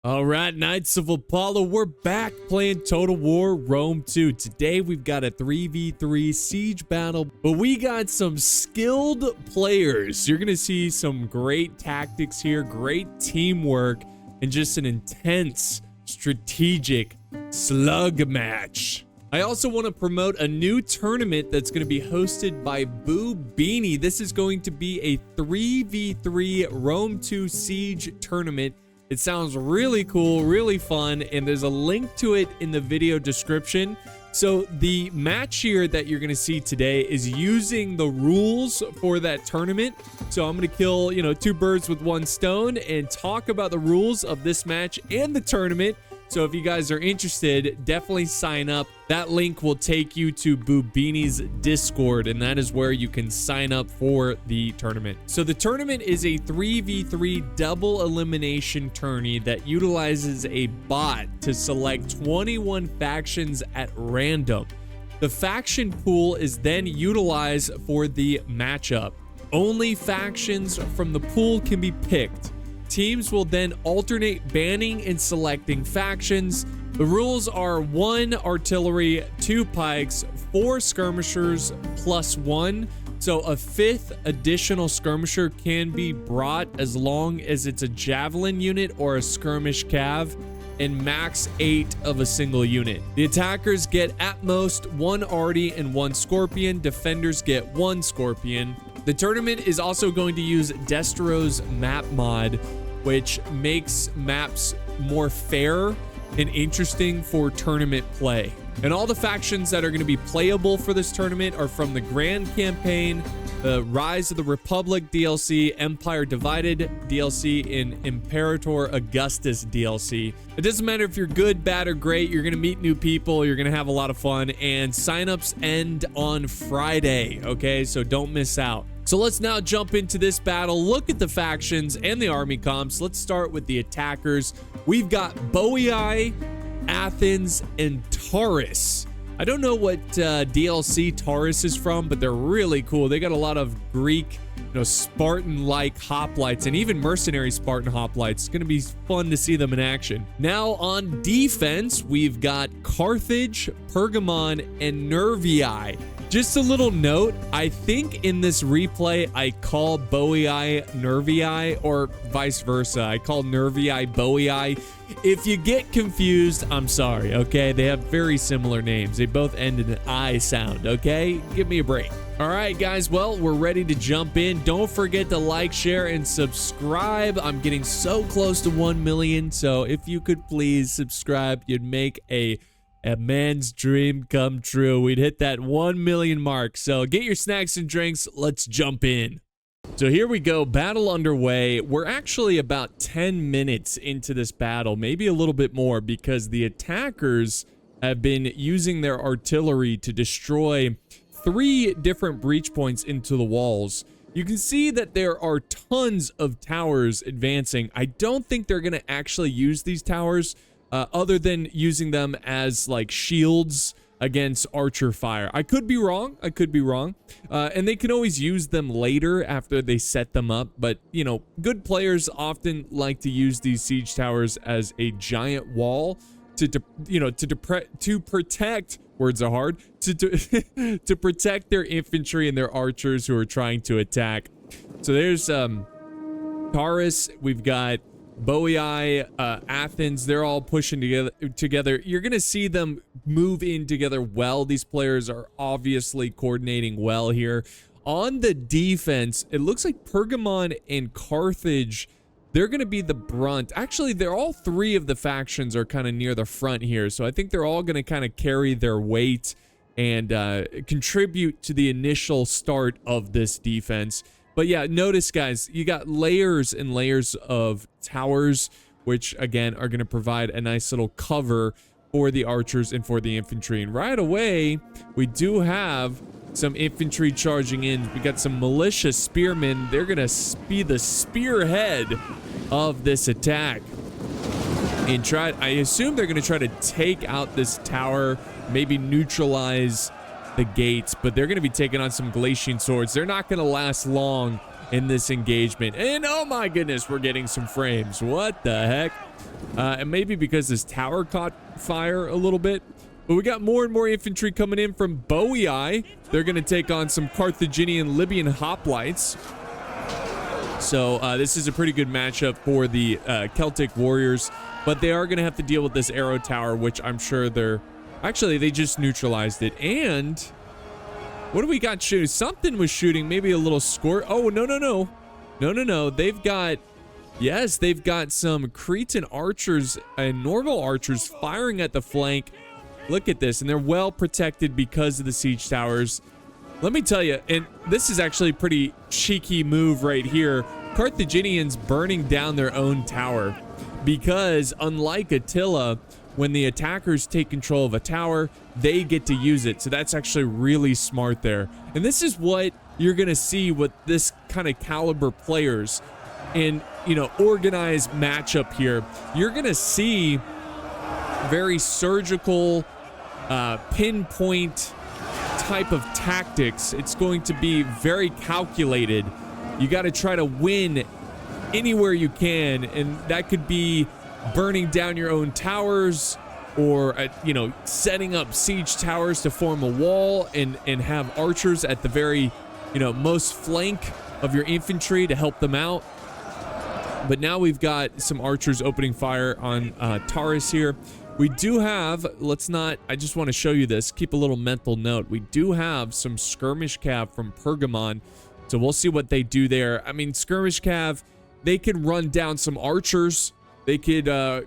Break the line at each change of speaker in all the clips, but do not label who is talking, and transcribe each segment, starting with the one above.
All right, Knights of Apollo, we're back playing Total War Rome 2. Today, we've got a 3v3 siege battle, but we got some skilled players. You're going to see some great tactics here, great teamwork, and just an intense strategic slug match. I also want to promote a new tournament that's going to be hosted by Boo Beanie. This is going to be a 3v3 Rome 2 siege tournament. It sounds really cool, really fun, and there's a link to it in the video description. So the match here that you're gonna see today is using the rules for that tournament. So I'm gonna kill, two birds with one stone and talk about the rules of this match and the tournament. So if you guys are interested, definitely sign up. That link will take you to Boobini's Discord, and that is where you can sign up for the tournament. So the tournament is a 3v3 double elimination tourney that utilizes a bot to select 21 factions at random. The faction pool is then utilized for the matchup. Only factions from the pool can be picked. Teams will then alternate banning and selecting factions. The rules are 1 artillery, 2 pikes, 4 skirmishers +1. So a 5th additional skirmisher can be brought as long as it's a javelin unit or a skirmish cav, and max 8 of a single unit. The attackers get at most 1 arty and 1 scorpion. Defenders get 1 scorpion. The tournament is also going to use Destro's map mod, which makes maps more fair and interesting for tournament play. And all the factions that are going to be playable for this tournament are from the Grand Campaign, the Rise of the Republic DLC, Empire Divided DLC, and Imperator Augustus DLC. It doesn't matter if you're good, bad, or great. You're going to meet new people. You're going to have a lot of fun. And signups end on Friday, okay? So don't miss out. So let's now jump into this battle, look at the factions and the army comps. Let's start with the attackers. We've got Boii, Athens, and Taurus. I don't know what DLC Taurus is from, but they're really cool. They got a lot of Greek, Spartan-like hoplites and even mercenary Spartan hoplites. It's going to be fun to see them in action. Now on defense, we've got Carthage, Pergamon, and Nervii. Just a little note, I think in this replay, I call Boii Nervii, or vice versa. I call Nervii Boii. If you get confused, I'm sorry, okay? They have very similar names. They both end in an I sound, okay? Give me a break. All right, guys, well, we're ready to jump in. Don't forget to like, share, and subscribe. I'm getting so close to 1 million, so if you could please subscribe, you'd make a man's dream come true. We'd hit that 1 million mark. So get your snacks and drinks. Let's jump in. So here we go. Battle underway. We're actually about 10 minutes into this battle, maybe a little bit more, because the attackers have been using their artillery to destroy 3 different breach points into the walls. You can see that there are tons of towers advancing. I don't think they're going to actually use these towers other than using them as like shields against archer fire. I could be wrong. And they can always use them later after they set them up. But, good players often like to use these siege towers as a giant wall to protect, words are hard, to protect their infantry and their archers who are trying to attack. So there's Taurus, we've got Boii, Athens, they're all pushing together. You're going to see them move in together well. These players are obviously coordinating well here. On the defense, it looks like Pergamon and Carthage, they're going to be the brunt. Actually, they're all 3 of the factions are kind of near the front here. So I think they're all going to kind of carry their weight and contribute to the initial start of this defense. But yeah, notice, guys, you got layers and layers of towers, which, again, are going to provide a nice little cover for the archers and for the infantry. And right away, we do have some infantry charging in. We got some militia spearmen. They're going to be the spearhead of this attack. And I assume they're going to try to take out this tower, maybe neutralize the gates, but they're going to be taking on some Galatian swords. They're not going to last long in this engagement. And oh my goodness, we're getting some frames. What the heck? And maybe because this tower caught fire a little bit. But we got more and more infantry coming in from Boii. They're going to take on some Carthaginian Libyan hoplites. So this is a pretty good matchup for the Celtic warriors. But they are going to have to deal with this arrow tower, which I'm sure they're... Actually, they just neutralized it. And what do we got shooting? Something was shooting. Maybe a little score. Oh, no, no, no. No, no, no. They've got... Yes, they've got some Cretan archers and normal archers firing at the flank. Look at this. And they're well protected because of the siege towers. Let me tell you, and this is actually a pretty cheeky move right here. Carthaginians burning down their own tower. Because unlike Attila, when the attackers take control of a tower, they get to use it. So that's actually really smart there. And this is what you're going to see with this kind of caliber players in, you know, organized matchup here. You're going to see very surgical, pinpoint type of tactics. It's going to be very calculated. You got to try to win anywhere you can, and that could be burning down your own towers or you know, setting up siege towers to form a wall and have archers at the very, you know, most flank of your infantry to help them out. But now we've got some archers opening fire on Taurus here. We do have, I just want to show you this, keep a little mental note. We do have some skirmish cav from Pergamon, so we'll see what they do there. I mean, skirmish cav, they could run down some archers. They could,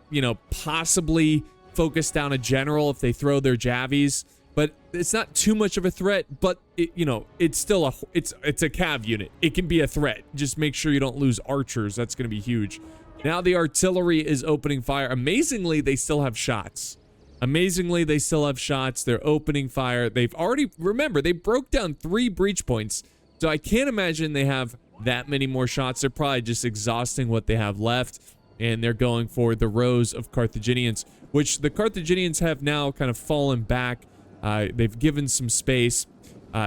you know, possibly focus down a general if they throw their javies. But it's not too much of a threat. But you know, it's still it's a cav unit. It can be a threat. Just make sure you don't lose archers. That's going to be huge. Now the artillery is opening fire. Amazingly, they still have shots. Amazingly, they still have shots. They're opening fire. They've already, remember, they broke down 3 breach points. So I can't imagine they have that many more shots. They're probably just exhausting what they have left, and they're going for the rows of Carthaginians, which the Carthaginians have now kind of fallen back. They've given some space,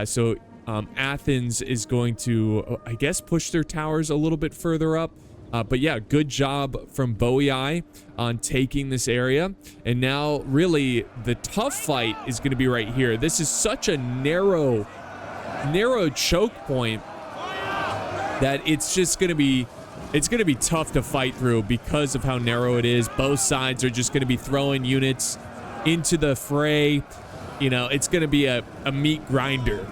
so Athens is going to, I guess, push their towers a little bit further up. But yeah, good job from Boii on taking this area. And now really the tough fight is going to be right here. This is such a narrow choke point that it's just going to be, it's going to be tough to fight through because of how narrow it is. Both sides are just going to be throwing units into the fray. You know, it's going to be a meat grinder.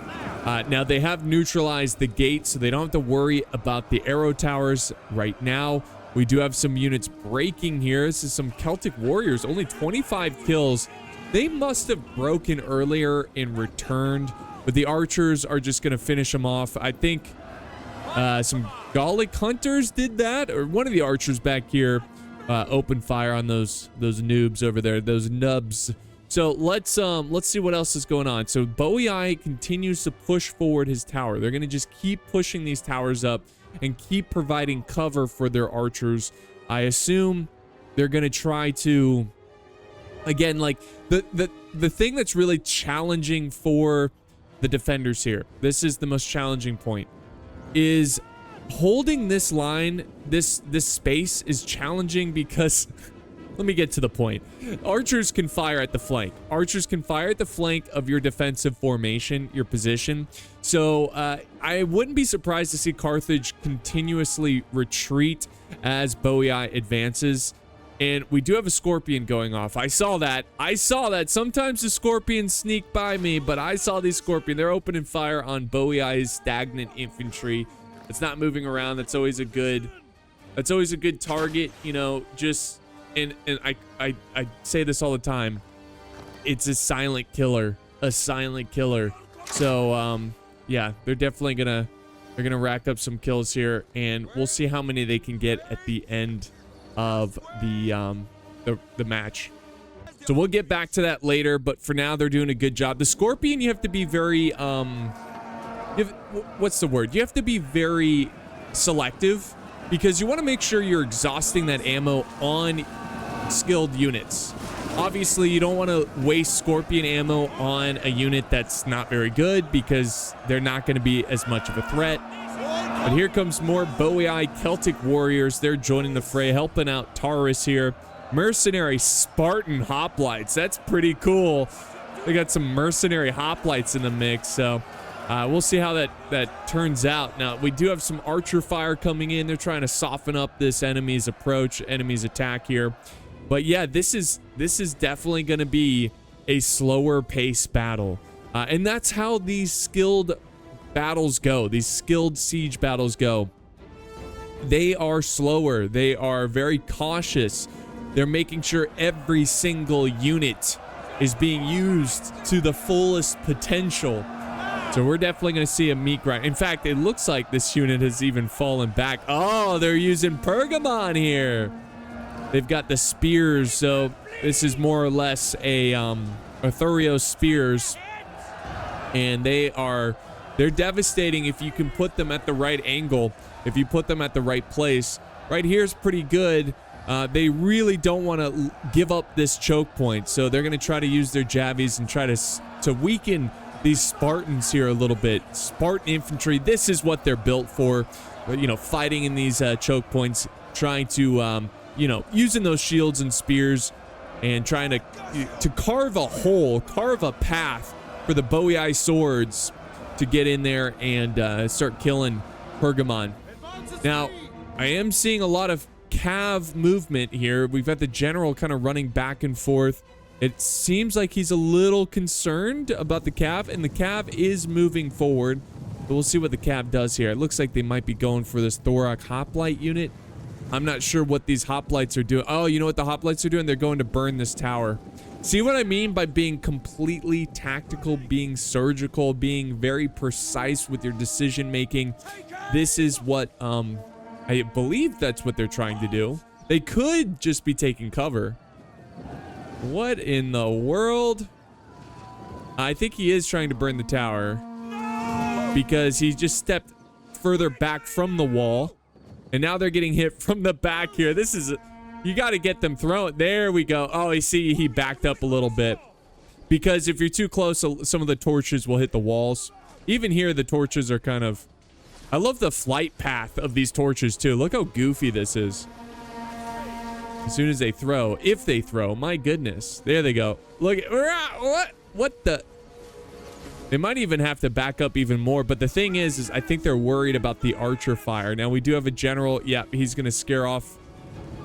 Now they have neutralized the gate, so they don't have to worry about the arrow towers right now. We do have some units breaking here. This is some Celtic warriors, only 25 kills. They must have broken earlier and returned, but the archers are just going to finish them off. I think some Gallic hunters did that, or one of the archers back here opened fire on those noobs over there, those nubs. So let's see what else is going on. So Boii continues to push forward his tower. They're going to just keep pushing these towers up and keep providing cover for their archers. I assume they're going to try to, again, like the thing that's really challenging for the defenders here, this is the most challenging point, is holding this line. This space is challenging because let me get to the point. Archers can fire at the flank. Archers can fire at the flank of your defensive formation, your position. So I wouldn't be surprised to see Carthage continuously retreat as Boii advances. And we do have a Scorpion going off. I saw that. Sometimes the Scorpions sneak by me, but I saw these Scorpion. They're opening fire on Boii's stagnant infantry. It's not moving around. That's always a good target, you know, just... And I say this all the time. It's a silent killer. So yeah, they're definitely gonna rack up some kills here, and we'll see how many they can get at the end of the match. So we'll get back to that later, but for now they're doing a good job. The Scorpion, you have to be very what's the word? You have to be very selective, because you want to make sure you're exhausting that ammo on skilled units. Obviously, you don't want to waste Scorpion ammo on a unit that's not very good, because they're not going to be as much of a threat. But here comes more Boei Celtic warriors. They're joining the fray, helping out Taurus here. Mercenary Spartan hoplites. That's pretty cool. They got some mercenary hoplites in the mix, so we'll see how that turns out. Now, we do have some archer fire coming in. They're trying to soften up this enemy's approach, enemy's attack here. But yeah, this is definitely going to be a slower pace battle. And that's how these skilled battles go. These skilled siege battles go. They are slower. They are very cautious. They're making sure every single unit is being used to the fullest potential. So we're definitely going to see a meat grind. In fact, it looks like this unit has even fallen back. Oh, they're using Pergamon here. They've got the spears, so this is more or less a Arthurios spears. And they're devastating if you can put them at the right angle, if you put them at the right place. Right here is pretty good. They really don't want to give up this choke point, so they're going to try to use their javies and try to weaken these Spartans here a little bit. Spartan infantry, this is what they're built for, you know, fighting in these choke points, trying to, you know, using those shields and spears and trying to carve a hole, carve a path for the Boei swords to get in there and start killing Pergamon. Now, I am seeing a lot of Cav movement here. We've got the general kind of running back and forth. It seems like he's a little concerned about the Cav, and the Cav is moving forward. But we'll see what the Cav does here. It looks like they might be going for this Thorak hoplite unit. I'm not sure what these hoplites are doing. Oh, you know what the hoplites are doing? They're going to burn this tower. See what I mean by being completely tactical, being surgical, being very precise with your decision making? This is what I believe that's what they're trying to do. They could just be taking cover. What in the world? I think he is trying to burn the tower because he just stepped further back from the wall, and now they're getting hit from the back here. This is, you got to get them thrown. There we go. Oh, I see he backed up a little bit because if you're too close, some of the torches will hit the walls. Even here, the torches are kind of, I love the flight path of these torches too. Look how goofy this is. As soon as they throw, if they throw, my goodness. There they go. Look at, what the? They might even have to back up even more. But the thing is I think they're worried about the archer fire. Now we do have a general. Yeah, he's going to scare off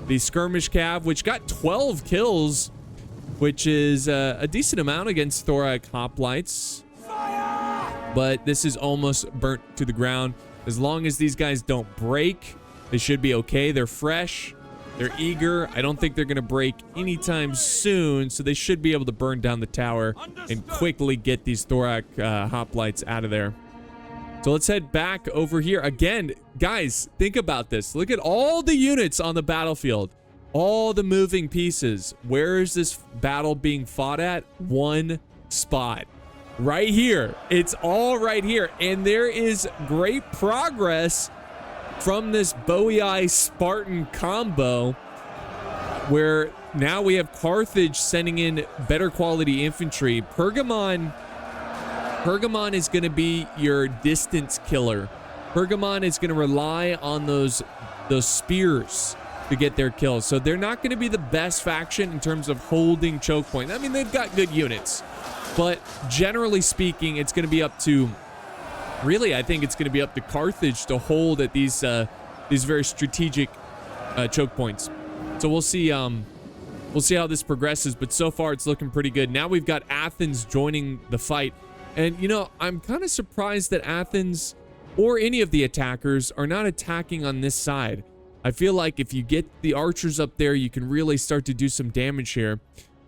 the skirmish cav, which got 12 kills, which is a decent amount against Thorak hoplites. But this is almost burnt to the ground. As long as these guys don't break, they should be okay. They're fresh. They're eager. I don't think they're going to break anytime soon, so they should be able to burn down the tower and quickly get these Thorak hoplites out of there. So let's head back over here. Again, guys, think about this. Look at all the units on the battlefield. All the moving pieces. Where is this battle being fought at? One spot. Right here. It's all right here. And there is great progress from this Boei Spartan combo, where now we have Carthage sending in better quality infantry. Pergamon is going to be your distance killer. Pergamon is going to rely on those spears to get their kills. So they're not going to be the best faction in terms of holding choke point. I mean, they've got good units, but generally speaking, it's going to be up to, really, I think it's going to be up to Carthage to hold at these very strategic choke points. So we'll see how this progresses, but so far it's looking pretty good. Now we've got Athens joining the fight, and you know, I'm kind of surprised that Athens or any of the attackers are not attacking on this side. I feel like if you get the archers up there, you can really start to do some damage here.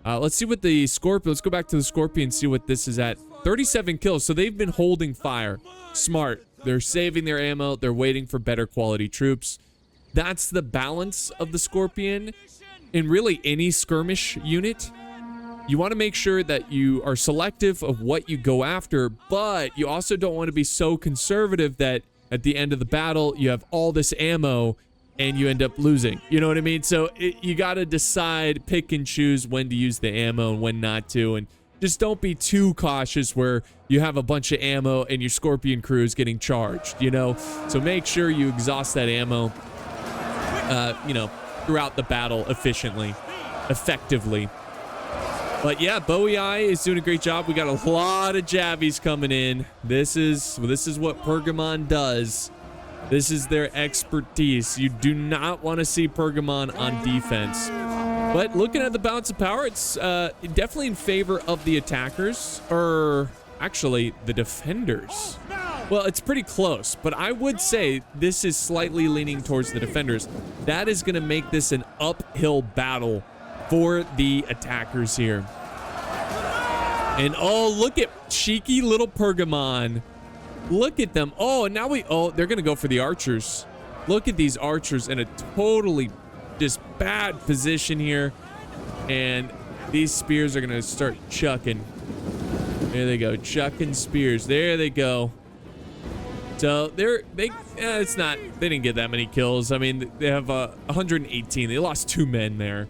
Let's see what the Scorpion, let's go back to the Scorpion, see what this is at. 37 kills, so they've been holding fire. Smart. They're saving their ammo. They're waiting for better quality troops. That's the balance of the Scorpion in really any skirmish unit. You want to make sure that you are selective of what you go after, but you also don't want to be so conservative that at the end of the battle, you have all this ammo and you end up losing. You know what I mean? So you got to decide, pick and choose when to use the ammo and when not to. And just don't be too cautious where you have a bunch of ammo and your Scorpion crew is getting charged, you know? So make sure you exhaust that ammo, you know, throughout the battle effectively. But yeah, Bowie Eye is doing a great job. We got a lot of jabbies coming in. This is what Pergamon does. This is their expertise. You do not want to see Pergamon on defense. But looking at the balance of power, it's definitely in favor of the attackers, or actually the defenders. Well, it's pretty close, but I would say this is slightly leaning towards the defenders. That is going to make this an uphill battle for the attackers here. And oh, look at cheeky little Pergamon. Look at them. Oh, and now they're going to go for the archers. Look at these archers in a totally just bad position here. And these spears are going to start chucking. There they go, chucking spears. There they go. So they didn't get that many kills. I mean, they have 118. They lost 2 men there.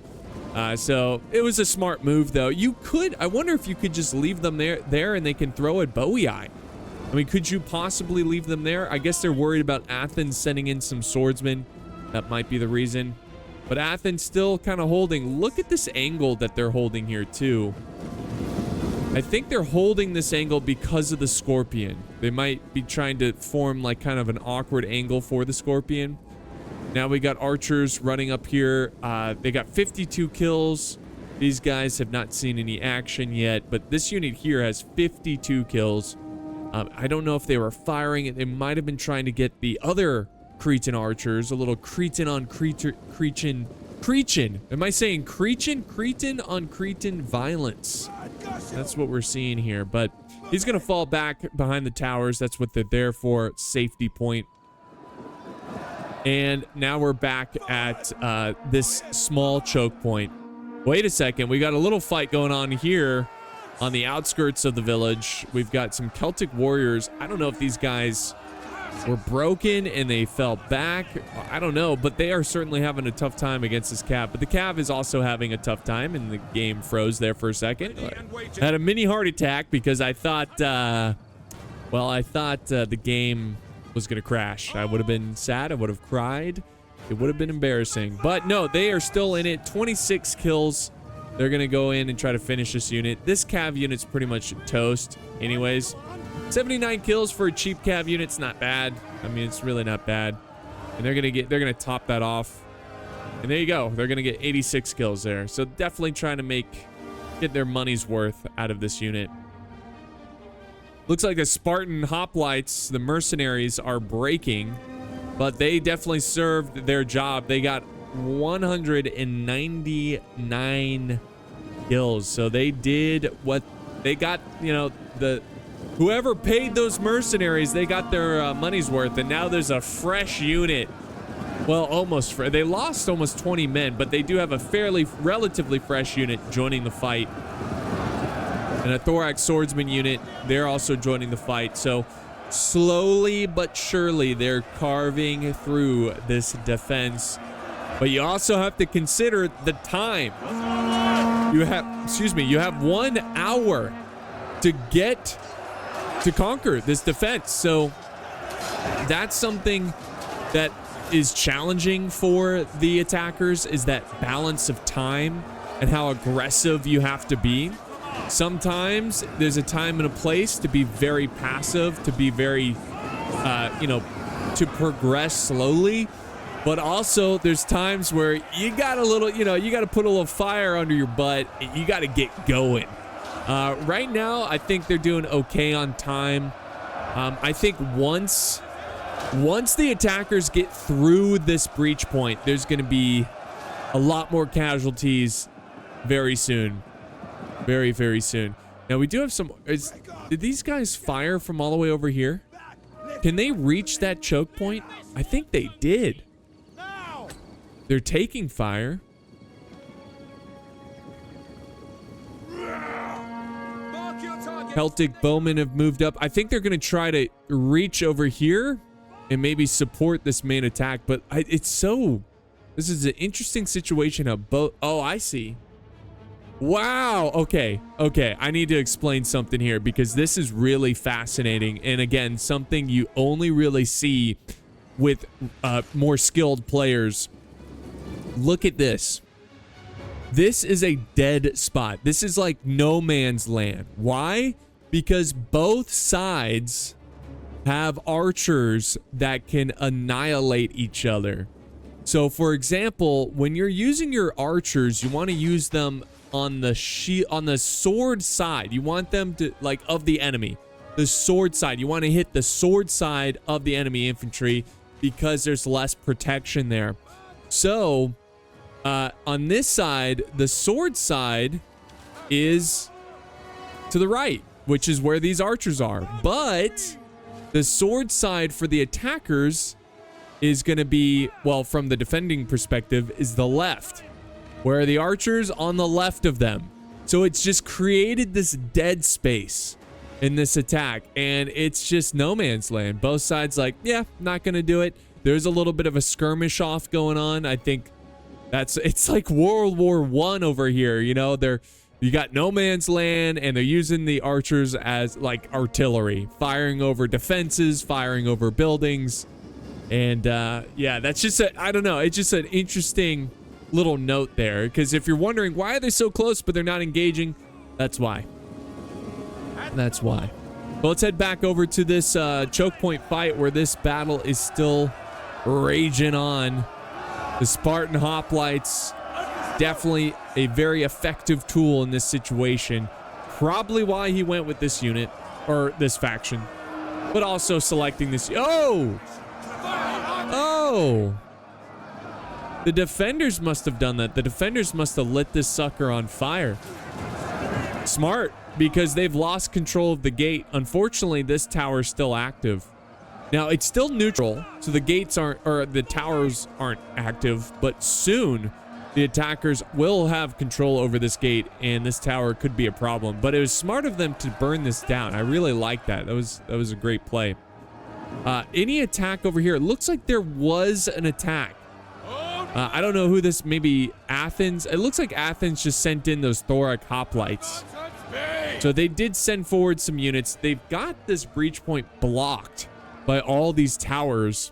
So it was a smart move, though. I wonder if you could just leave them there and they can throw at Bowie Eye. I mean, could you possibly leave them there? I guess they're worried about Athens sending in some swordsmen. That might be the reason. But Athens still kind of holding. Look at this angle that they're holding here, too. I think they're holding this angle because of the Scorpion. They might be trying to form like kind of an awkward angle for the Scorpion. Now we got archers running up here. They got 52 kills. These guys have not seen any action yet, but this unit here has 52 kills. I don't know if they were firing it. They might have been trying to get the other Cretan archers, a little Cretan on Cretan. Am I saying Cretan? Cretan on Cretan violence. That's what we're seeing here, but he's going to fall back behind the towers. That's what they're there for, safety point. And now we're back at this small choke point. Wait a second. We got a little fight going on here on the outskirts of the village. We've got some Celtic warriors. I don't know if these guys were broken and they fell back. I don't know, but they are certainly having a tough time against this Cav. But the Cav is also having a tough time, and the game froze there for a second. I had a mini heart attack because I thought, the game was going to crash. I would have been sad. I would have cried. It would have been embarrassing. But no, they are still in it. 26 kills. They're going to go in and try to finish this unit. This Cav unit's pretty much toast anyways. 79 kills for a cheap Cav unit's not bad. I mean, it's really not bad. And they're going to top that off. And there you go. They're going to get 86 kills there. So definitely trying to get their money's worth out of this unit. Looks like the Spartan hoplites, the mercenaries, are breaking, but they definitely served their job. They got 199 kills. So they did what they got, you know, whoever paid those mercenaries, they got their money's worth, and now there's a fresh unit. Well, almost fresh. They lost almost 20 men, but they do have a relatively fresh unit joining the fight. And a thorax swordsman unit, they're also joining the fight. So slowly but surely, they're carving through this defense. But you also have to consider the time. You have 1 hour to conquer this defense. So that's something that is challenging for the attackers, is that balance of time and how aggressive you have to be. Sometimes there's a time and a place to be very passive, to be very, to progress slowly. But also there's times where you got to put a little fire under your butt and you got to get going. Right now, I think they're doing okay on time. I think once the attackers get through this breach point, there's going to be a lot more casualties very soon. Very, very soon. Now, we do have some... Did these guys fire from all the way over here? Can they reach that choke point? I think they did. They're taking fire. Celtic bowmen have moved up. I think they're going to try to reach over here and maybe support this main attack. But this is an interesting situation of both. Oh, I see. Wow. Okay. Okay. I need to explain something here because this is really fascinating. And again, something you only really see with more skilled players. Look at this. This is a dead spot. This is like no man's land. Why? Because both sides have archers that can annihilate each other. So for example, when you're using your archers, you want to use them on the sword side. You want them to, like, of the enemy. The sword side. You want to hit the sword side of the enemy infantry because there's less protection there. So on this side, the sword side is to the right, which is where these archers are. But the sword side for the attackers is going to be, well, from the defending perspective, is the left, where the archers on the left of them. So it's just created this dead space in this attack, and it's just no man's land. Both sides like, yeah, not going to do it. There's a little bit of a skirmish off going on. I think it's like World War I over here. You know, you got no man's land, and they're using the archers as like artillery, firing over defenses, firing over buildings. And yeah, that's just I don't know. It's just an interesting little note there, because if you're wondering why are they so close but they're not engaging, that's why. That's why. Well, let's head back over to this choke point fight where this battle is still raging on. The Spartan hoplites, definitely a very effective tool in this situation. Probably why he went with this unit, or this faction, but also selecting this. Oh! The defenders must have done that. The defenders must have lit this sucker on fire. Smart, because they've lost control of the gate. Unfortunately, this tower is still active. Now, it's still neutral, so the gates aren't, or the towers aren't active, but soon the attackers will have control over this gate, and this tower could be a problem. But it was smart of them to burn this down. I really like that. That was a great play. Any attack over here? It looks like there was an attack. I don't know who this, maybe Athens. It looks like Athens just sent in those Thorac hoplites. So they did send forward some units. They've got this breach point blocked by all these towers.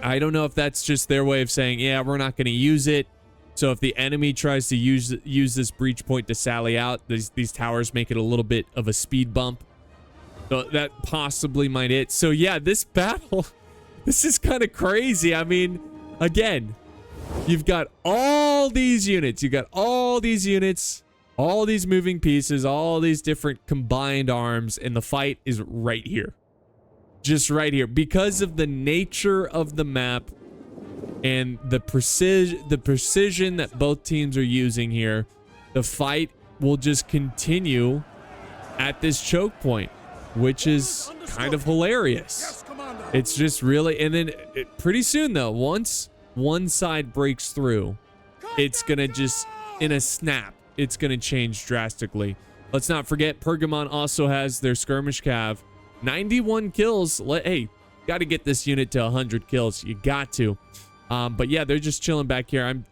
I don't know if that's just their way of saying, yeah, we're not going to use it. So if the enemy tries to use this breach point to sally out, these towers make it a little bit of a speed bump. So that possibly might it. So yeah, this battle, this is kind of crazy. I mean, again, you've got all these units. You've got all these units, all these moving pieces, all these different combined arms, and the fight is right here. Just right here. Because of the nature of the map and the precision that both teams are using here, the fight will just continue at this choke point, which is kind of hilarious. It's just really, and then pretty soon though, once one side breaks through, it's gonna just, in a snap, it's gonna change drastically. Let's not forget, Pergamon also has their skirmish cav. 91 kills. Hey, got to get this unit to 100 kills. You got to. But yeah, they're just chilling back here.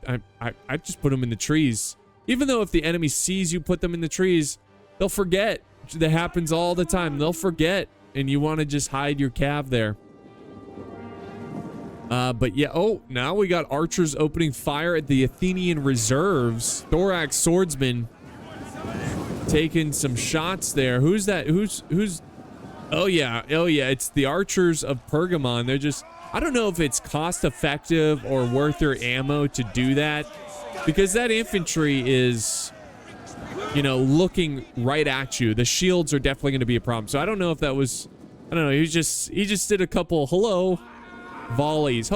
I just put them in the trees. Even though if the enemy sees you put them in the trees, they'll forget. That happens all the time. They'll forget, and you want to just hide your cav there. But yeah, oh, now we got archers opening fire at the Athenian reserves. Thorax swordsman taking some shots there. Who's that? Who's Oh yeah, it's the archers of Pergamon. They're just, I don't know if it's cost effective or worth their ammo to do that, because that infantry is, you know, looking right at you. The shields are definitely going to be a problem. So I don't know if that was, I don't know, he just did a couple hello volleys.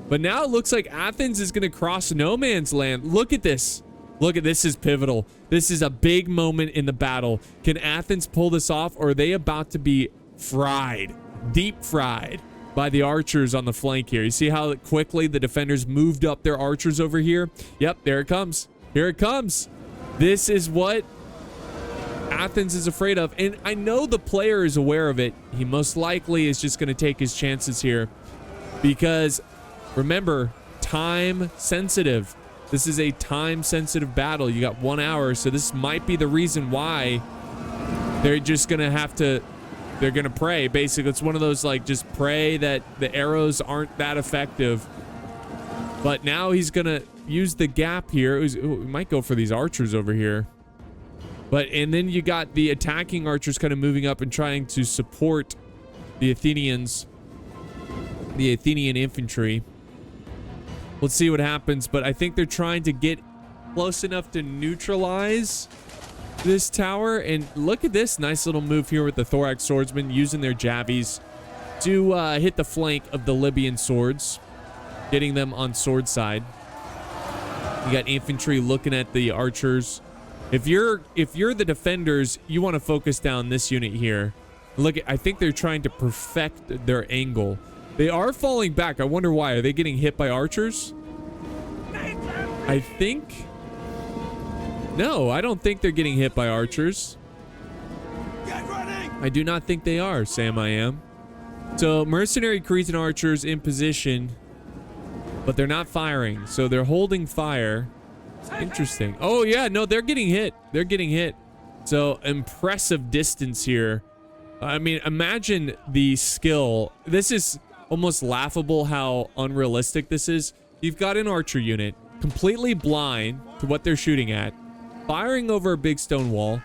But now it looks like Athens is going to cross no man's land. Look at this. Look at this, is pivotal. This is a big moment in the battle. Can Athens pull this off, or are they about to be fried, deep fried by the archers on the flank here? You see how quickly the defenders moved up their archers over here? Yep, there it comes. Here it comes. This is what Athens is afraid of, and I know the player is aware of it. He most likely is just going to take his chances here because, remember, time sensitive. This is a time-sensitive battle. You got 1 hour, so this might be the reason why they're just gonna have to. They're gonna pray. Basically, it's one of those like just pray that the arrows aren't that effective. But now he's gonna use the gap here. We might go for these archers over here. And then you got the attacking archers kind of moving up and trying to support the Athenians, the Athenian infantry. Let's see what happens, but I think they're trying to get close enough to neutralize this tower. And look at this nice little move here with the thorax swordsmen using their javies to hit the flank of the Libyan swords, getting them on sword side. You got infantry looking at the archers. If you're the defenders, you want to focus down this unit here. Look, I think they're trying to perfect their angle. They are falling back. I wonder why. Are they getting hit by archers? I think... No, I don't think they're getting hit by archers. I do not think they are, Sam I am. So, mercenary Cretan archers in position, but they're not firing. So, they're holding fire. Interesting. Oh, yeah, no, they're getting hit. They're getting hit. So, impressive distance here. I mean, imagine the skill. This is almost laughable how unrealistic this is. You've got an archer unit completely blind to what they're shooting at, firing over a big stone wall,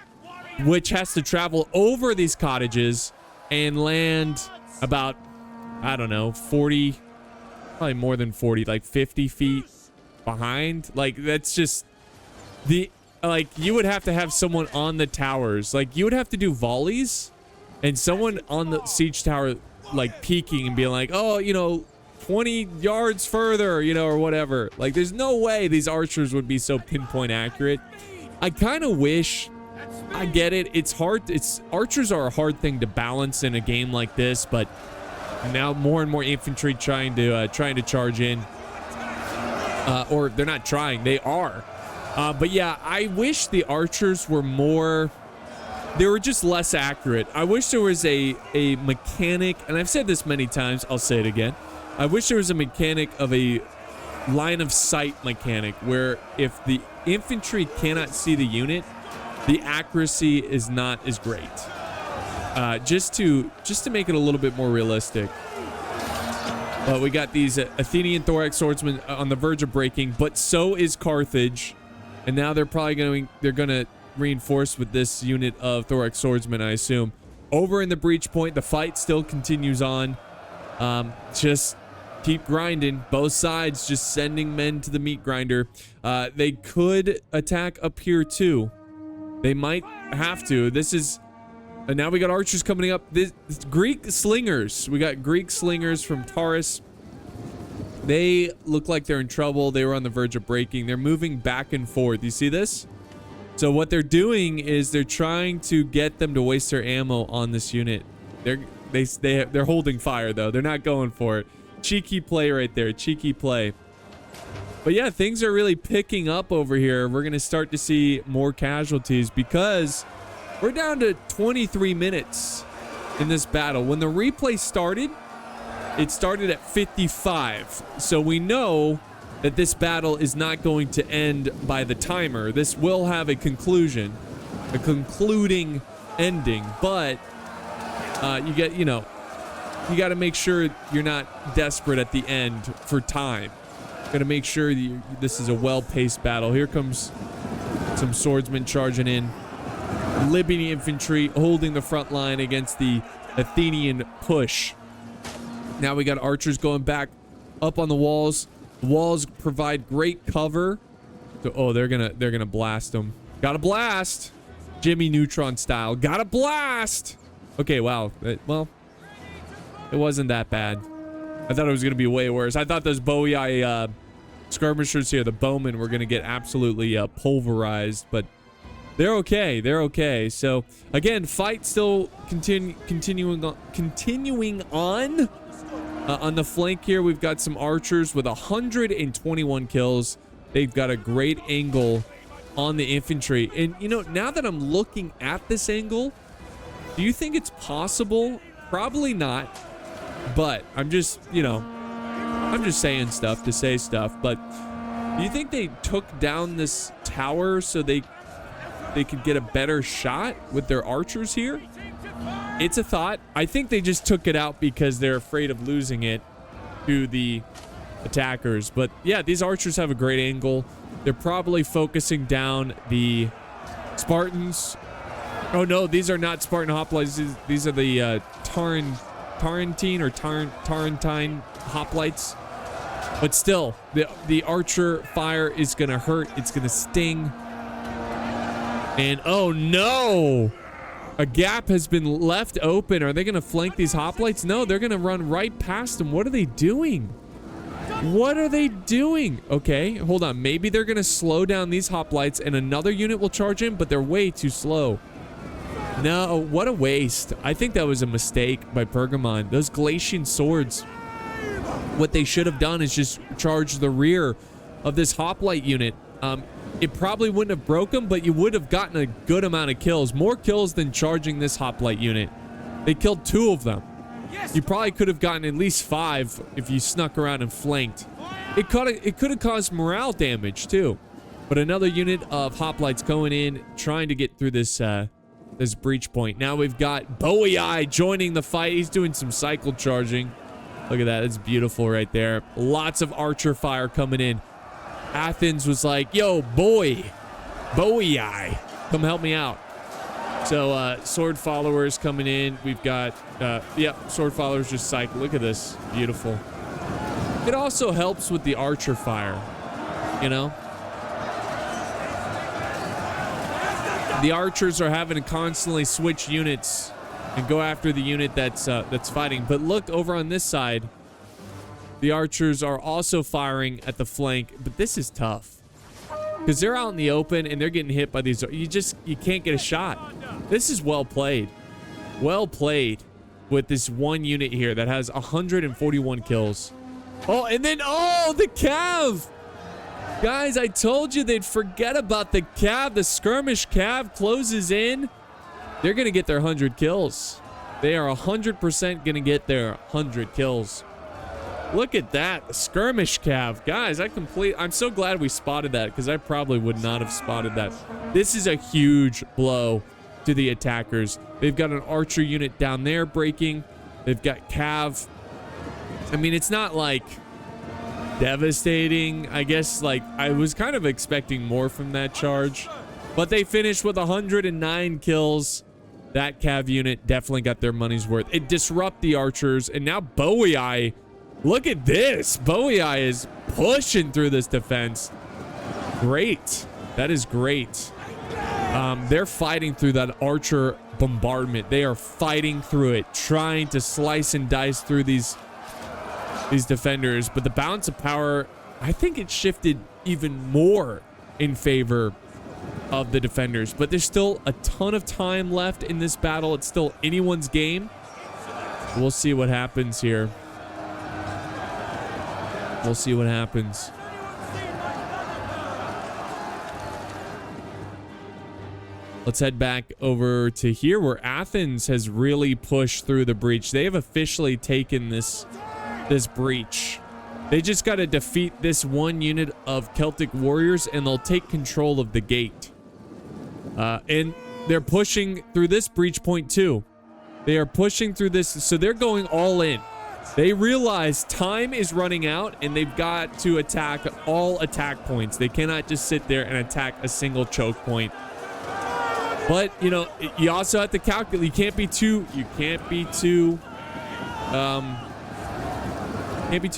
which has to travel over these cottages and land about, I don't know, 40, probably more than 40, like 50 feet behind. Like, that's just like, you would have to have someone on the towers. Like, you would have to do volleys and someone on the siege tower like peeking and being like, oh, 20 yards further, or whatever. Like, there's no way these archers would be so pinpoint accurate. I kind of wish, I get it. It's hard. Archers are a hard thing to balance in a game like this, but now more and more infantry trying to charge in, or they're not trying, they are. But yeah, I wish the archers were more. They were just less accurate. I wish there was a mechanic, and I've said this many times, I'll say it again. I wish there was a mechanic of a line of sight mechanic where if the infantry cannot see the unit, the accuracy is not as great. Just to make it a little bit more realistic. But we got these Athenian thorax swordsmen on the verge of breaking, but so is Carthage. And now they're probably gonna reinforce with this unit of thorax swordsmen, I assume. Over in the breach point, the fight still continues on. Just keep grinding. Both sides just sending men to the meat grinder. They could attack up here too. They might have to. And now we got archers coming up. This Greek slingers. We got Greek slingers from Taurus. They look like they're in trouble. They were on the verge of breaking. They're moving back and forth. You see this? So what they're doing is they're trying to get them to waste their ammo on this unit. They're holding fire though. They're not going for it. Cheeky play right there. Cheeky play. But yeah, things are really picking up over here. We're going to start to see more casualties because we're down to 23 minutes in this battle. When the replay started, it started at 55. So we know that this battle is not going to end by the timer. This will have a conclusion, a concluding ending, but you got to make sure you're not desperate at the end for time. Got to make sure this is a well-paced battle. Here comes some swordsmen charging in. Libyan infantry holding the front line against the Athenian push. Now we got archers going back up on the walls. The walls provide great cover. So, they're gonna blast them. Gotta blast, Jimmy Neutron style. Gotta blast. Okay, wow. Well, it wasn't that bad. I thought it was gonna be way worse. I thought those Boei skirmishers here, the bowmen, were gonna get absolutely pulverized, but they're okay. They're okay. So again, fight still continuing on. On the flank here, we've got some archers with 121 kills. They've got a great angle on the infantry. And, now that I'm looking at this angle, do you think it's possible? Probably not. But I'm just, I'm just saying stuff to say stuff. But Do you think they took down this tower so they could get a better shot with their archers here? It's a thought. I think they just took it out because they're afraid of losing it to the attackers. But yeah, these archers have a great angle. They're probably focusing down the Spartans. Oh no, these are not Spartan hoplites. These are the Tarentine hoplites. But still, the archer fire is gonna hurt. It's gonna sting. And oh no! A gap has been left open. Are they gonna flank these hoplites? No, they're gonna run right past them. What are they doing? What are they doing? Okay, hold on. Maybe they're gonna slow down these hoplites and another unit will charge in, but they're way too slow. No, what a waste. I think that was a mistake by Pergamon. Those Galatian swords, what they should have done is just charge the rear of this hoplite unit. It probably wouldn't have broke them, but you would have gotten a good amount of kills. More kills than charging this hoplite unit. They killed 2 of them. You probably could have gotten at least 5 if you snuck around and flanked. It could have caused morale damage too. But another unit of hoplites going in, trying to get through this this breach point. Now we've got Bowie joining the fight. He's doing some cycle charging. Look at that. It's beautiful right there. Lots of archer fire coming in. Athens was like, yo, Bowie, come help me out. So sword followers coming in. We've got, sword followers just cycle. Look at this. Beautiful. It also helps with the archer fire, you know? The archers are having to constantly switch units and go after the unit that's fighting. But look over on this side. The archers are also firing at the flank, but this is tough because they're out in the open and they're getting hit by these. You can't get a shot. This is well played with this one unit here that has 141 kills. Oh, and then, oh, the cav. Guys, I told you they'd forget about the cav. The skirmish cav closes in. They're going to get their 100 kills. They are 100% going to get their 100 kills. Look at that. The skirmish cav. Guys, I'm so glad we spotted that because I probably would not have spotted that. This is a huge blow to the attackers. They've got an archer unit down there breaking. They've got cav. I mean, it's not like devastating. I guess like I was kind of expecting more from that charge, but they finished with 109 kills. That cav unit definitely got their money's worth. It disrupted the archers, and now Bowie, look at this. Bowie is pushing through this defense. Great. That is great. They're fighting through that archer bombardment. They are fighting through it, trying to slice and dice through these defenders. But the balance of power, I think it shifted even more in favor of the defenders. But there's still a ton of time left in this battle. It's still anyone's game. We'll see what happens here. We'll see what happens. Let's head back over to here where Athens has really pushed through the breach. They have officially taken this breach. They just got to defeat this one unit of Celtic warriors and they'll take control of the gate. And they're pushing through this breach point too. They are pushing through this, so they're going all in. They realize time is running out and they've got to attack all attack points. They cannot just sit there and attack a single choke point. But, you know, you also have to calculate. You can't be too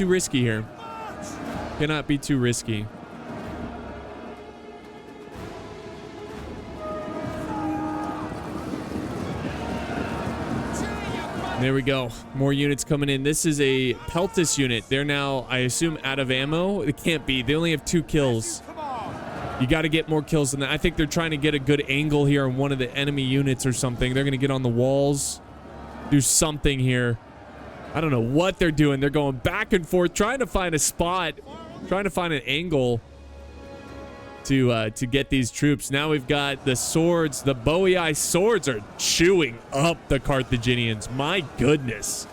risky here. Cannot be too risky. There we go. More units coming in. This is a Peltis unit. They're now, I assume, out of ammo. It can't be. They only have 2 kills. You got to get more kills than that. I think they're trying to get a good angle here on one of the enemy units or something. They're going to get on the walls. Do something here. I don't know what they're doing. They're going back and forth, trying to find a spot, trying to find an angle to get these troops. Now we've got the swords. The Bowie swords are chewing up the Carthaginians. My goodness.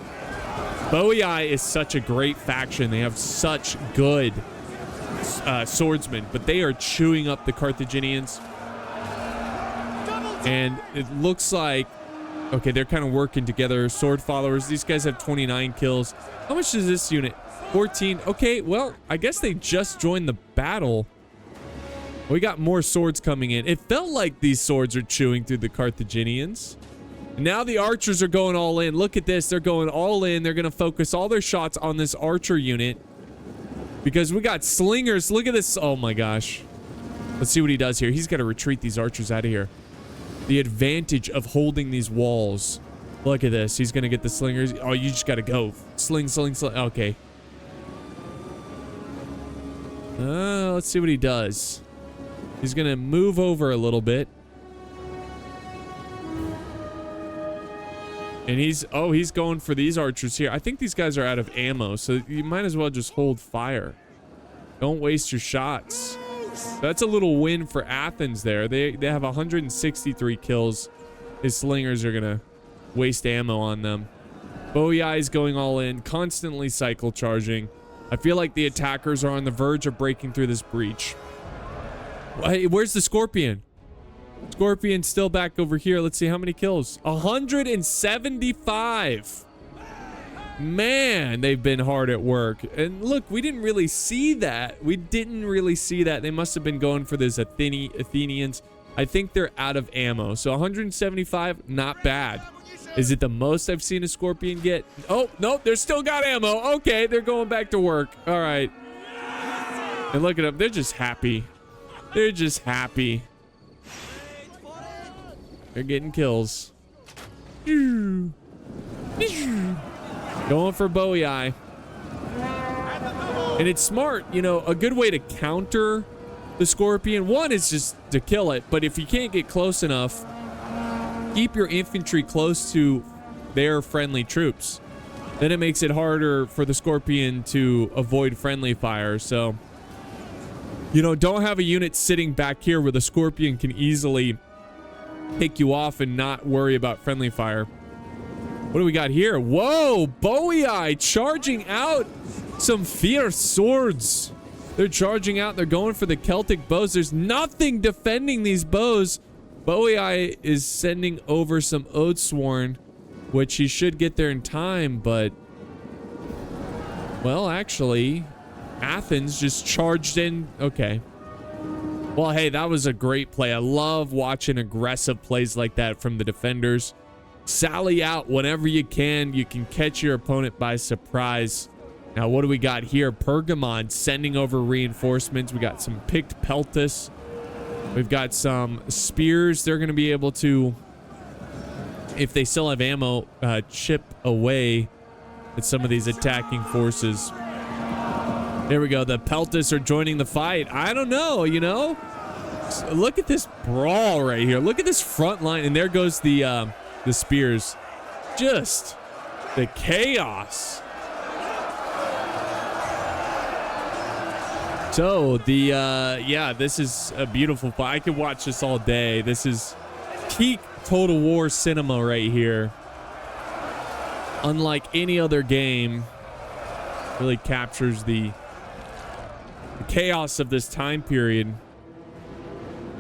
Bowie is such a great faction. They have such good swordsmen, but they are chewing up the Carthaginians. And it looks like, okay, they're kind of working together. Sword followers. These guys have 29 kills. How much is this unit? 14. Okay, well, I guess they just joined the battle. We got more swords coming in. It felt like these swords are chewing through the Carthaginians. Now the archers are going all in. Look at this. They're going all in. They're going to focus all their shots on this archer unit. Because we got slingers. Look at this. Oh my gosh. Let's see what he does here. He's got to retreat these archers out of here. The advantage of holding these walls. Look at this. He's going to get the slingers. Oh, you just got to go. Sling, sling, sling. Okay. Let's see what he does. He's going to move over a little bit. And he's going for these archers here. I think these guys are out of ammo, so you might as well just hold fire. Don't waste your shots. That's a little win for Athens there. They have 163 kills. His slingers are gonna waste ammo on them. Boei is going all in, constantly cycle charging. I feel like the attackers are on the verge of breaking through this breach. Hey, where's the Scorpion? Scorpion's still back over here. Let's see how many kills. 175. Man, they've been hard at work. And look, we didn't really see that. They must have been going for this Athenians. I think they're out of ammo. So 175, not bad. Is it the most I've seen a Scorpion get? Oh, no, they're still got ammo. Okay, they're going back to work. All right. And look at them. They're just happy. They're just happy. They're getting kills. Going for Boei. And it's smart, you know, a good way to counter the Scorpion. One is just to kill it, but if you can't get close enough, keep your infantry close to their friendly troops. Then it makes it harder for the Scorpion to avoid friendly fire. So, you know, don't have a unit sitting back here where the Scorpion can easily take you off and not worry about friendly fire. What do we got here? Whoa, Boei charging out some fierce swords. They're charging out. They're going for the Celtic bows. There's nothing defending these bows. Boei is sending over some Oathsworn, which he should get there in time, but, well, actually, Athens just charged in. Okay. Well, hey, that was a great play. I love watching aggressive plays like that from the defenders. Sally out whenever you can. You can catch your opponent by surprise. Now, what do we got here? Pergamon sending over reinforcements. We got some picked peltis. We've got some spears. They're going to be able to, if they still have ammo, chip away at some of these attacking forces. There we go. The peltis are joining the fight. I don't know, you know? Look at this brawl right here. Look at this front line. And there goes the spears. Just the chaos. So yeah, this is a beautiful fight. I could watch this all day. This is peak Total War cinema right here. Unlike any other game, really captures the chaos of this time period.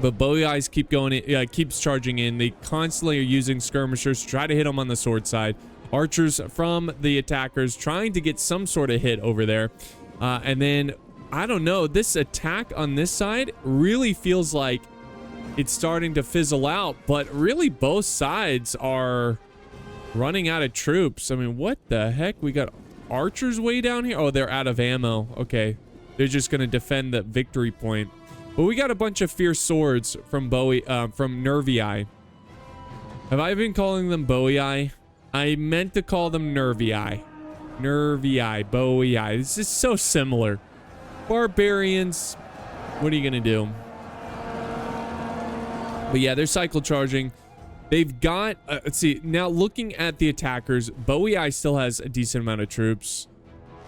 But Boei's keep going in, keeps charging in. They constantly are using skirmishers to try to hit them on the sword side. Archers from the attackers trying to get some sort of hit over there. And then, I don't know, this attack on this side really feels like it's starting to fizzle out. But really, both sides are running out of troops. I mean, what the heck? We got archers way down here. Oh, they're out of ammo. Okay. They're just going to defend the victory point. But we got a bunch of fierce swords from from Nervii. Have I been calling them Boei? I meant to call them Nervii. Nervii, Boei. This is so similar. Barbarians. What are you going to do? But yeah, they're cycle charging. They've got, let's see. Now looking at the attackers, Boei still has a decent amount of troops.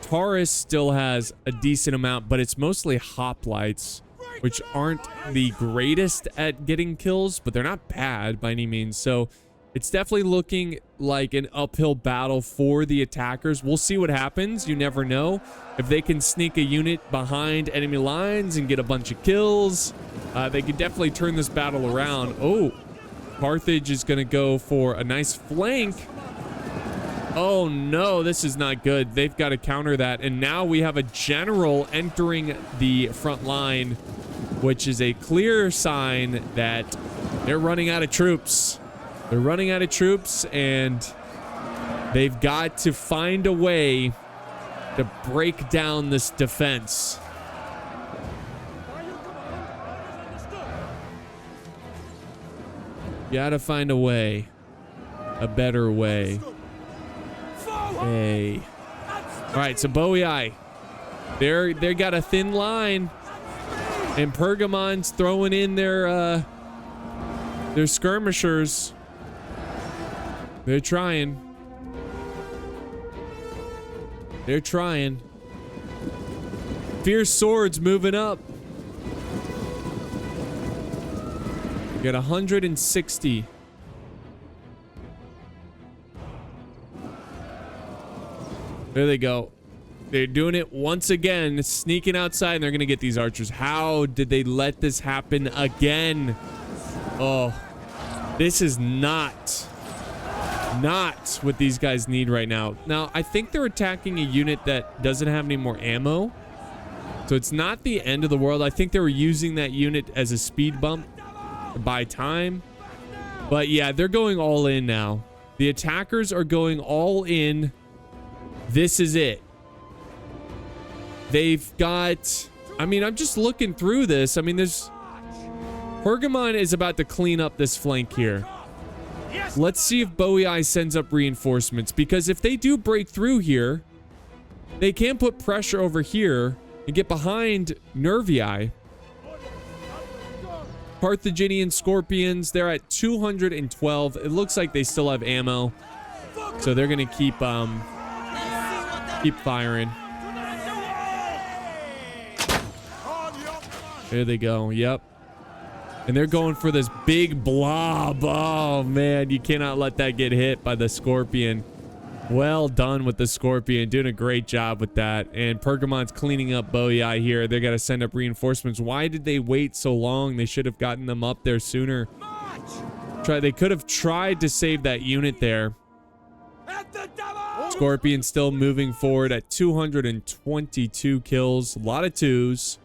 Taurus still has a decent amount, but it's mostly hoplites, which aren't the greatest at getting kills, but they're not bad by any means. So It's definitely looking like an uphill battle for the attackers. We'll see what happens. You never know. If they can sneak a unit behind enemy lines and get a bunch of kills, they could definitely turn this battle around. Oh, Carthage is going to go for a nice flank. Oh no, this is not good. They've got to counter that. And now we have a general entering the front line, which is a clear sign that they're running out of troops. They're running out of troops, and they've got to find a way to break down this defense. Gotta find a way. A better way. Hey. Alright, so Boei. They got a thin line. And Pergamon's throwing in their skirmishers. They're trying. They're trying. Fierce Swords moving up. We got 160. There they go. They're doing it once again, sneaking outside, and they're going to get these archers. How did they let this happen again? Oh, this is not what these guys need right now. Now, I think they're attacking a unit that doesn't have any more ammo. So it's not the end of the world. I think they were using that unit as a speed bump to buy time. But yeah, they're going all in now. The attackers are going all in. This is it. They've got... I mean, I'm just looking through this. I mean, there's... Pergamon is about to clean up this flank here. Let's see if Boei sends up reinforcements, because if they do break through here, they can put pressure over here and get behind Nervii. Carthaginian Scorpions, they're at 212. It looks like they still have ammo, so they're gonna keep firing. There they go. Yep. And they're going for this big blob. Oh, man. You cannot let that get hit by the Scorpion. Well done with the Scorpion. Doing a great job with that. And Pergamon's cleaning up Boei here. They got to send up reinforcements. Why did they wait so long? They should have gotten them up there sooner. They could have tried to save that unit there. Scorpion still moving forward at 222 kills. A lot of twos.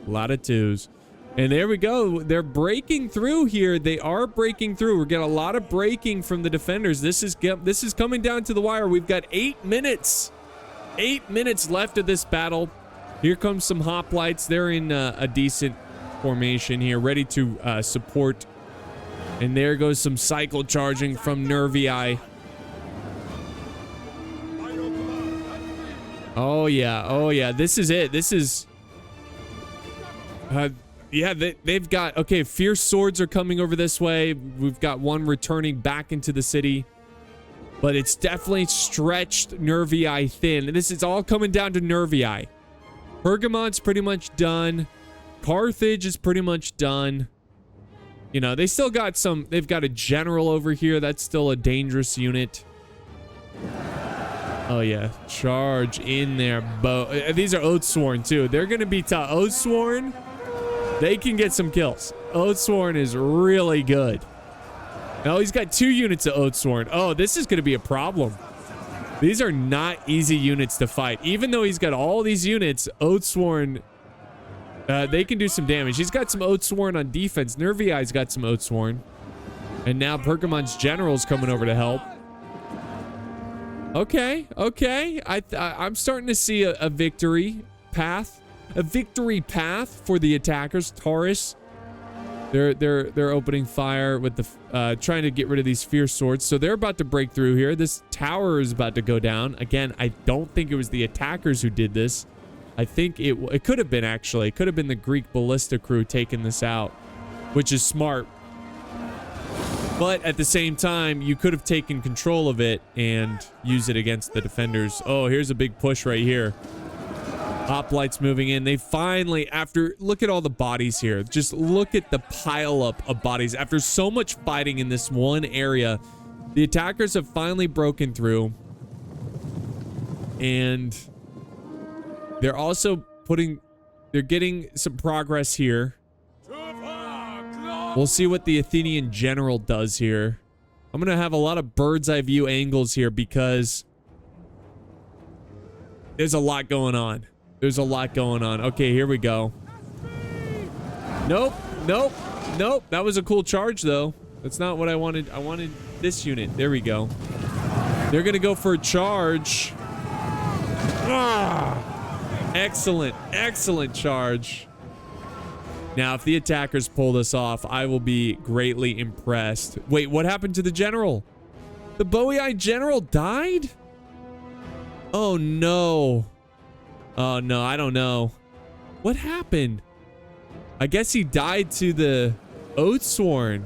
A lot of twos. And there we go. They're breaking through here. They are breaking through. We're getting a lot of breaking from the defenders. This is coming down to the wire. We've got 8 minutes. 8 minutes left of this battle. Here comes some hoplites. They're in a decent formation here, ready to support. And there goes some cycle charging from Nervii. Oh, yeah. Oh, yeah. This is it. This is... yeah, they've got... Okay, Fierce Swords are coming over this way. We've got one returning back into the city. But it's definitely stretched Nervii thin. And this is all coming down to Nervii. Pergamon's pretty much done. Carthage is pretty much done. You know, they still got some... They've got a general over here. That's still a dangerous unit. Oh, yeah. Charge in there. These are Oathsworn, too. They're going to be tough. Oathsworn... They can get some kills. Oathsworn is really good. Now he's got 2 units of Oathsworn. Oh, this is going to be a problem. These are not easy units to fight. Even though he's got all these units, Oathsworn, they can do some damage. He's got some Oathsworn on defense. Nervii's got some Oathsworn. And now Pergamon's general's coming over to help. Okay, okay. I'm starting to see a victory path. A victory path for the attackers. Taurus, they're opening fire with the trying to get rid of these Fierce Swords. So they're about to break through here. This tower is about to go down. Again, I don't think it was the attackers who did this. I think it could have been, actually. It could have been the Greek ballista crew taking this out, which is smart. But at the same time, you could have taken control of it and used it against the defenders. Oh, here's a big push right here. Hoplites moving in. They finally, look at all the bodies here. Just look at the pile up of bodies. After so much fighting in this one area, The attackers have finally broken through. And they're also they're getting some progress here. We'll see what the Athenian general does here. I'm going to have a lot of bird's eye view angles here because there's a lot going on. There's a lot going on. Okay, here we go. Nope, nope, nope. That was a cool charge, though. That's not what I wanted. I wanted this unit. There we go. They're going to go for a charge. Ah, excellent, excellent charge. Now, if the attackers pull this off, I will be greatly impressed. Wait, what happened to the general? The Boii general died? Oh, no. Oh, no, I don't know. What happened? I guess he died to the Oathsworn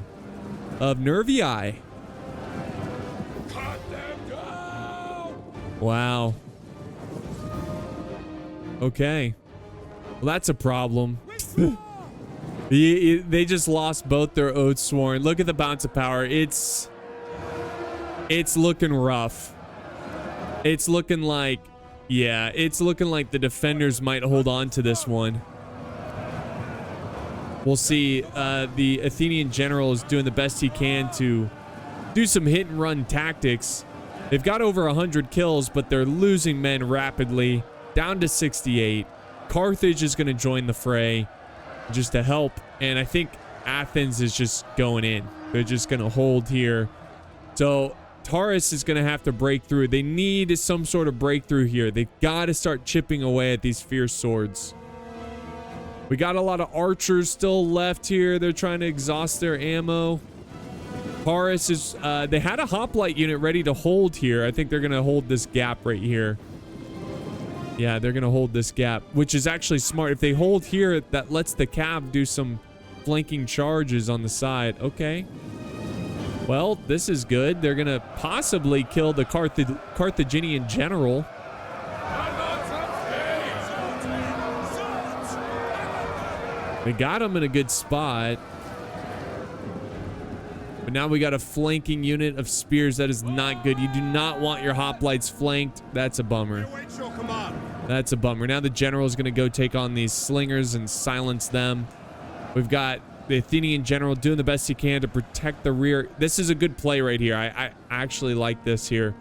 of Nervii. Wow. Okay. Well, that's a problem. They just lost both their Oathsworn. Look at the bounce of power. It's looking rough. It's looking like, yeah, it's looking like the defenders might hold on to this one. We'll see. The Athenian general is doing the best he can to do some hit and run tactics. They've got over 100 kills, but they're losing men rapidly, down to 68. Carthage is going to join the fray just to help, and I think Athens is just going in. They're just going to hold here. So Taurus is going to have to break through. They need some sort of breakthrough here. They've got to start chipping away at these fierce swords. We got a lot of archers still left here. They're trying to exhaust their ammo. Taurus is, they had a hoplite unit ready to hold here. I think they're going to hold this gap right here. Yeah, they're going to hold this gap, which is actually smart. If they hold here, that lets the cav do some flanking charges on the side. Okay. Well, this is good. They're going to possibly kill the Carthaginian general. They got him in a good spot. But now we got a flanking unit of spears. That is not good. You do not want your hoplites flanked. That's a bummer. That's a bummer. Now the general is going to go take on these slingers and silence them. We've got the Athenian general doing the best he can to protect the rear. This is a good play right here. I actually like this here.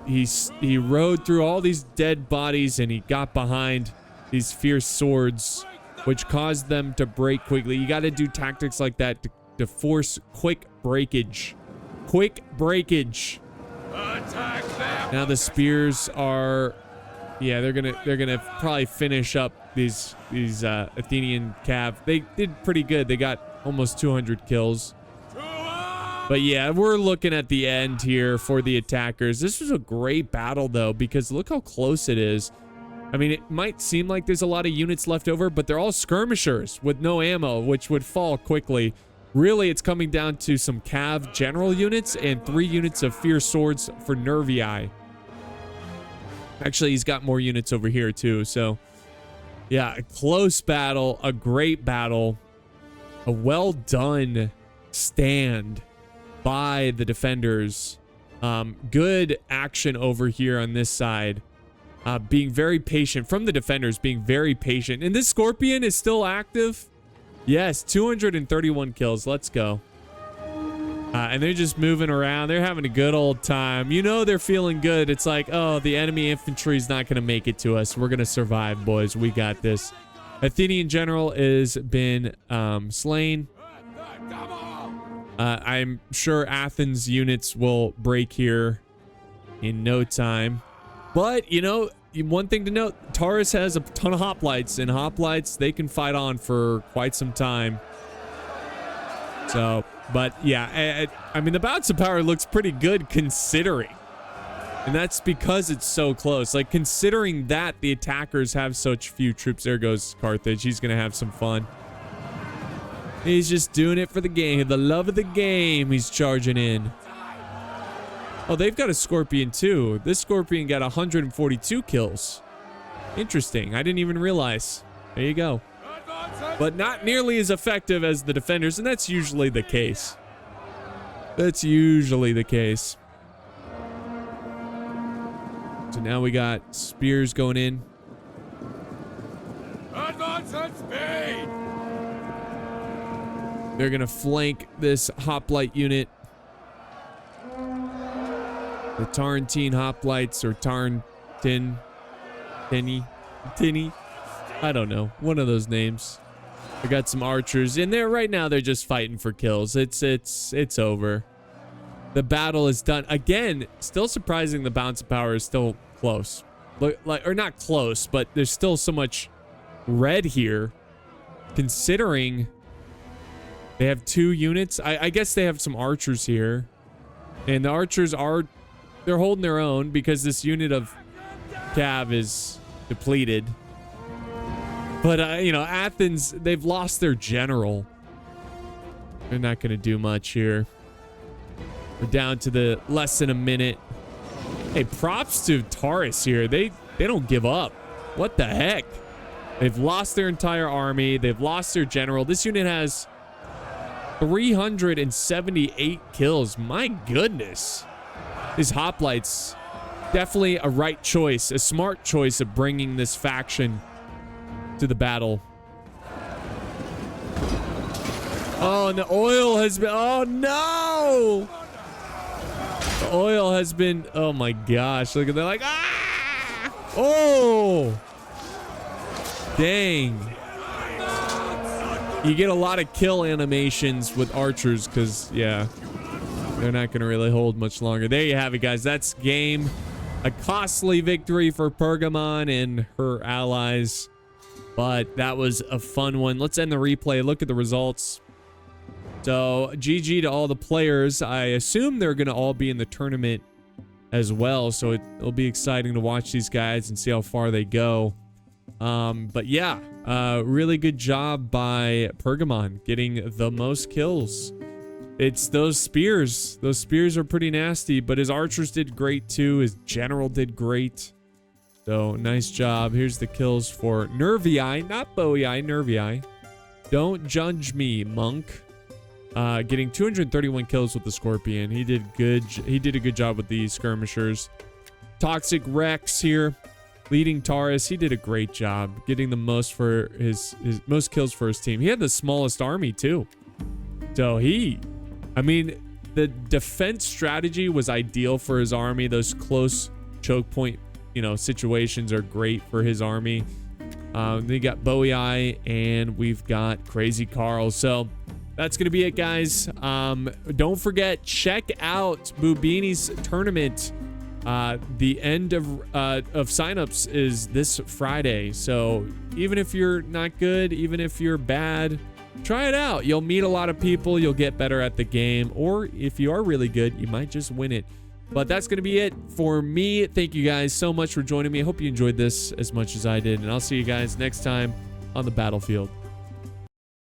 He rode through all these dead bodies and he got behind these fierce swords, which caused them to break quickly. You got to do tactics like that to force quick breakage. Quick breakage. Now the spears are, yeah, they're gonna probably finish up these Athenian cav. They did pretty good. They got almost 200 kills. But yeah, we're looking at the end here for the attackers. This was a great battle though, because look how close it is. I mean, it might seem like there's a lot of units left over, but they're all skirmishers with no ammo, which would fall quickly. Really, it's coming down to some cav general units and 3 units of fierce swords for Nervii. Actually, he's got more units over here too. So yeah, a close battle, a great battle, a well done stand by the defenders. Good action over here on this side. Being very patient from the defenders, being very patient. And this Scorpion is still active. Yes, 231 kills. Let's go. And they're just moving around. They're having a good old time. You know they're feeling good. It's like, oh, the enemy infantry is not going to make it to us. We're going to survive, boys. We got this. Athenian general has been slain. I'm sure Athens units will break here in no time. But, you know, one thing to note, Taurus has a ton of hoplites, and hoplites, they can fight on for quite some time. So, but yeah, I mean, the bounce of power looks pretty good considering. And that's because it's so close. Like, considering that the attackers have such few troops. There goes Carthage. He's going to have some fun. He's just doing it for the game. The love of the game. He's charging in. Oh, they've got a Scorpion too. This Scorpion got 142 kills. Interesting. I didn't even realize. There you go. But not nearly as effective as the defenders, and that's usually the case. That's usually the case. So now we got spears going in.
Advance at speed!
They're gonna flank this hoplite unit. The Tarantine hoplites or Tinny. I don't know. One of those names. I got some archers in there right now. They're just fighting for kills. It's over. The battle is done. Again, still surprising the balance of power is still close. Or not close, but there's still so much red here. Considering they have 2 units. I guess they have some archers here. And the archers they're holding their own because this unit of cav is depleted. But, you know, Athens, they've lost their general. They're not going to do much here. We're down to the less than a minute. Hey, props to Taurus here. They don't give up. What the heck? They've lost their entire army. They've lost their general. This unit has 378 kills. My goodness. These hoplites, definitely a right choice, a smart choice of bringing this faction to the battle. Oh, and the oil has been, oh no! The oil has been, oh my gosh, look at that, like, ah! Oh! Dang. You get a lot of kill animations with archers because, yeah, they're not going to really hold much longer. There you have it, guys. That's game. A costly victory for Pergamon and her allies. But that was a fun one. Let's end the replay. Look at the results. So, GG to all the players. I assume they're going to all be in the tournament as well. So, it'll be exciting to watch these guys and see how far they go. But yeah, really good job by Pergamon getting the most kills. It's those spears. Those spears are pretty nasty, but his archers did great too. His general did great. So, nice job. Here's the kills for Nervii, not Boii, Nervii. Don't judge me, monk. Getting 231 kills with the Scorpion. He did good. He did a good job with the skirmishers. Toxic Rex here, leading Taurus. He did a great job getting the most for his most kills for his team. He had the smallest army too. So I mean, the defense strategy was ideal for his army. Those close choke point, you know, situations are great for his army. They got Boii and we've got Crazy Carl. So that's going to be it, guys. Don't forget, check out Bubini's tournament. The end of signups is this Friday. So even if you're not good, even if you're bad, try it out. You'll meet a lot of people. You'll get better at the game. Or if you are really good, you might just win it. But that's going to be it for me. Thank you guys so much for joining me. I hope you enjoyed this as much as I did. And I'll see you guys next time on the battlefield.